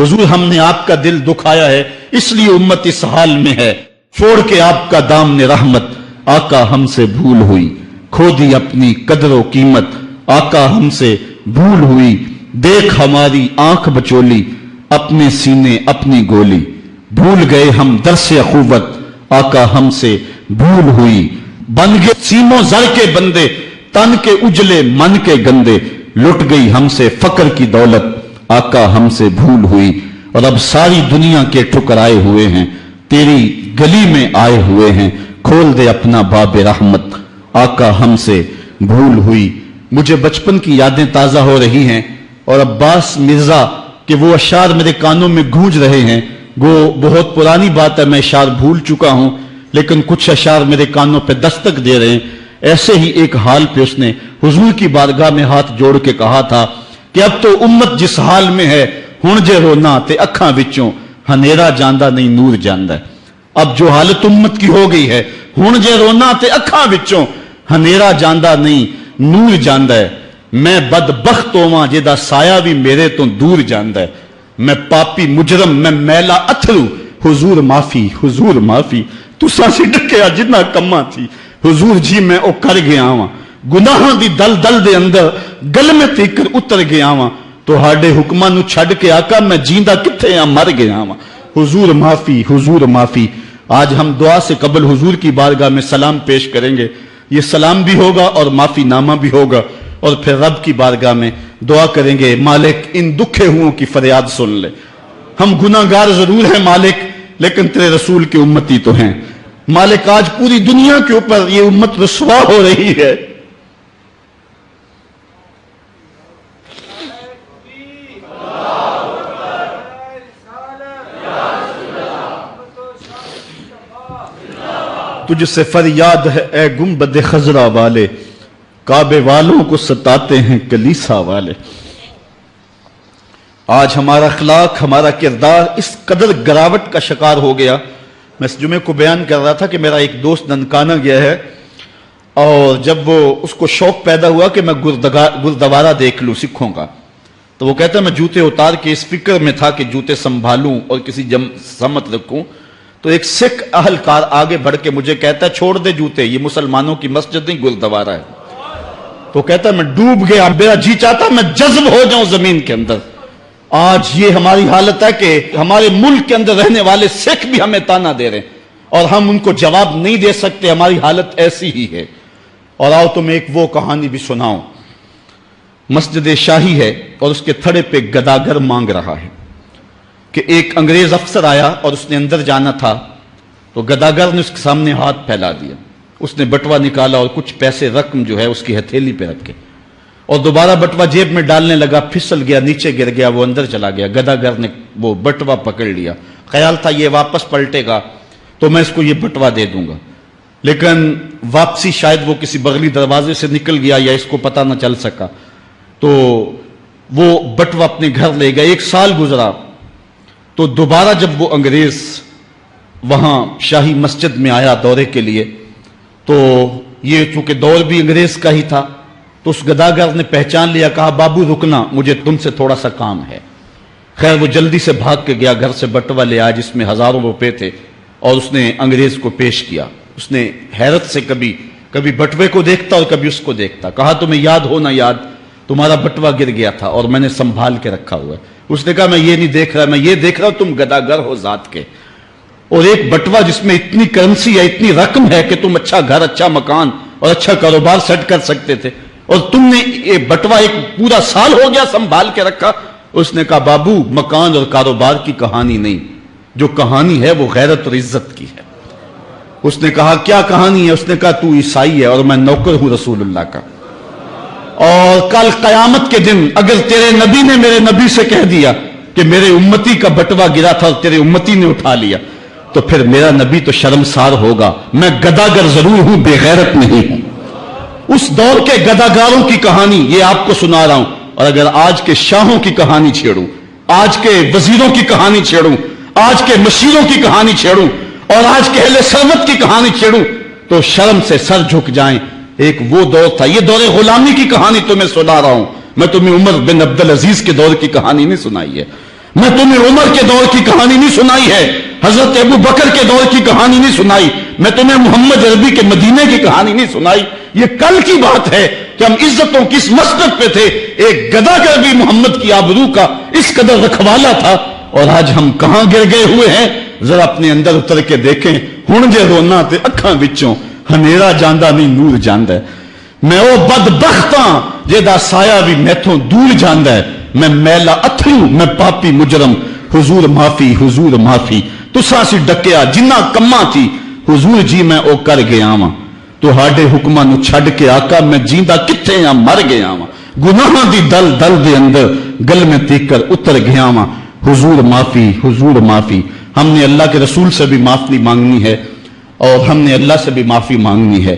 हुजूर हमने आपका दिल दुखाया है, इसलिए उम्मत इस हाल में है। फोड़ के आपका दामने रहमत, आका हमसे भूल हुई। खो दी अपनी कदर कीमत, आका हमसे भूल हुई। देख हमारी आंख बचोली, अपने सीने अपनी गोली। भूल गए हम दरसे अखुवत, आका हमसे भूल हुई। बन गए सीमों जर के बंदे, तन के उजले मन के गंदे। लुट गई हमसे फकर की दौलत, आका हमसे भूल हुई। और अब सारी दुनिया के ठुकराए हुए हैं, तेरी गली में आए हुए हैं। खोल दे अपना बाबे रहमत, आका हमसे भूल हुई। मुझे बचपन की यादें ताजा हो रही हैं और अब्बास मिर्जा के वो अशार मेरे कानों में गूंज रहे हैं। वो बहुत पुरानी बात है, मैं अशार भूल चुका हूं, लेकिन कुछ अशार मेरे कानों पे दस्तक दे रहे हैं। ऐसे ही एक हाल पे उसने हुजूर की बारगाह में हाथ जोड़ के कहा था कि अब तो उम्मत जिस हाल में है, हुण जे रोना ते अखां विचों हनेरा जांदा नहीं नूर जांदा है। अब जो हालत उम्मत की हो गई है, हुण जे रोना ते अखां विचों हनेरा जांदा नहीं नूर जांदा है। मैं बदबख्त होवां जिहदा साया भी मेरे तो दूर जांदा है। मैं पापी मुजरम, मैं मैला अथरू, हुजूर माफी, हुजूर माफी। तुसां सी डकिया जिन्ना कम्मा थी, हुजूर जी मैं ओ कर गया वां। गुनाहां दी दल दल दे अंदर गल में तीकर उतर गया वां। तुहाडे हुक्मां नूं छड्ड के आका मैं जींदा किथे आ, मर गया वां। हुजूर माफी, हुजूर माफी। आज हम दुआ से कबल हुजूर की बारगाह में सलाम पेश करेंगे। ये सलाम भी होगा और माफी नामा भी होगा, और फिर रब की बारगाह में दुआ करेंगे, मालिक इन दुखे हुओं की फरियाद सुन ले। हम गुनाहगार जरूर हैं मालिक, लेकिन तेरे रसूल की उम्मती तो हैं। मालिक आज पूरी दुनिया के ऊपर ये उम्मत रुसवा हो रही है। तुझसे फरियाद है ए गुंबद खजरा वाले, काबे वालों को सताते हैं कलीसा वाले। आज हमारा अखलाक, हमारा किरदार इस कदर गिरावट का शिकार हो गया। मैं इस जुमे को बयान कर रहा था कि मेरा एक दोस्त ननकाना गया है, और जब वो उसको शौक पैदा हुआ कि मैं गुरुद्वारा देख लूं सिखों का, तो वो कहता मैं जूते उतार के इस फिक्र में था कि जूते संभालूं और किसी सम्मत रखूं। तो एक सिख अहलकार आगे बढ़ के मुझे कहता है छोड़ दे जूते, ये मुसलमानों की मस्जिद नहीं गुरुद्वारा है। तो कहता मैं डूब गया, मेरा जी चाहता मैं जज्ब हो जाऊं जमीन के अंदर। आज ये हमारी हालत है कि हमारे मुल्क के अंदर रहने वाले सिख भी हमें ताना दे रहे हैं और हम उनको जवाब नहीं दे सकते। हमारी हालत ऐसी ही है। और आओ तुम्हें एक वो कहानी भी सुनाऊं। मस्जिद शाही है और उसके थड़े पे गदागर मांग रहा है कि एक अंग्रेज अफसर आया और उसने अंदर जाना था, तो गदागर ने उसके सामने हाथ फैला दिया। उसने बटवा निकाला और कुछ पैसे रकम जो है उसकी हथेली पे रखे, और दोबारा बटवा जेब में डालने लगा, फिसल गया, नीचे गिर गया, वो अंदर चला गया। गदागर ने वो बटवा पकड़ लिया, ख्याल था ये वापस पलटेगा तो मैं इसको ये बटवा दे दूंगा, लेकिन वापसी शायद वो किसी बगली दरवाजे से निकल गया या इसको पता ना चल सका, तो वो बटवा अपने घर ले गया। 1 साल गुजरा तो दोबारा जब वो अंग्रेज वहां शाही मस्जिद में आया दौरे के लिए, तो ये चूंकि दौर भी अंग्रेज का ही था, तो उस गदागर ने पहचान लिया, कहा बाबू रुकना, मुझे तुमसे थोड़ा सा काम है। खैर वो जल्दी से भाग के गया, घर से बटवा ले आया जिसमें हजारों रुपए थे, और उसने अंग्रेज को पेश किया। उसने हैरत से कभी कभी बटवे को देखता और कभी उसको देखता। कहा तुम्हें याद हो ना याद, तुम्हारा बटवा गिर गया था और मैंने संभाल के रखा हुआ है। उसने कहा मैं ये नहीं देख रहा, मैं ये देख रहा हूं तुम गदागर हो जात के, और एक बटवा जिसमें इतनी करेंसी है, इतनी रकम है कि तुम अच्छा घर, अच्छा मकान और अच्छा कारोबार सेट कर सकते थे, और तुमने ये बटवा एक पूरा साल हो गया संभाल के रखा। उसने कहा बाबू मकान और कारोबार की कहानी नहीं, जो कहानी है वो गैरत और इज्जत की है। उसने कहा क्या कहानी है? उसने कहा तू ईसाई है और मैं नौकर हूं रसूलुल्लाह का, और कल कयामत के दिन अगर तेरे नबी ने मेरे नबी से कह दिया कि मेरे उम्मती का बटवा गिरा था और तेरे उम्मती ने उठा लिया, तो फिर मेरा नबी तो शर्मसार होगा। मैं गदागर जरूर हूं, बेगैरत नहीं हूं। उस दौर के गदागारों की कहानी ये आपको सुना रहा हूं, और अगर आज के शाहों की कहानी छेड़ूं, आज के वजीरों की कहानी छेड़ूं, आज के मशीरों की कहानी छेड़ूं और आज के अहले सरमत की कहानी छेड़ूं, तो शर्म से सर झुक जाएं। एक वो दौर था, ये दौरे गुलामी की कहानी तुम्हें सुना रहा हूं मैं, तुम्हें उमर बिन अब्दुल अजीज के दौर की कहानी नहीं सुनाई है। میں تمہیں عمر کے دور کی کہانی نہیں سنائی ہے، حضرت ابو بکر کے دور کی کہانی نہیں سنائی، میں تمہیں محمد عربی کے مدینے کی کہانی نہیں سنائی. یہ کل کی بات ہے کہ ہم عزتوں کس مسجد پہ تھے. ایک گدھا کر بھی محمد کی آبرو کا اس قدر رکھوالا تھا، اور آج ہم کہاں گر گئے ہوئے ہیں. ذرا اپنے اندر اتر کے دیکھیں. ہن جے رونا تے اکھاں وچوں ہنیرا جاندا نہیں نور جاندا ہے. میں او بدبختاں جیدا سایہ بھی میتھوں دور جاندا ہے. میں میلا اتھرو، میں پاپی مجرم، حضور معافی، حضور معافی. تساں سی ڈکیا جنہ کماں تھی، حضور جی میں او کر گیا واں. تہاڈے حکماں نو چھڈ کے آقا میں جیندا کتھے ہاں، مر گیا واں. گناہاں دی دل دل دے اندر گل میں تیکر اتر گیا واں. حضور معافی، حضور معافی. ہم نے اللہ کے رسول سے بھی معافی مانگنی ہے اور ہم نے اللہ سے بھی معافی مانگنی ہے.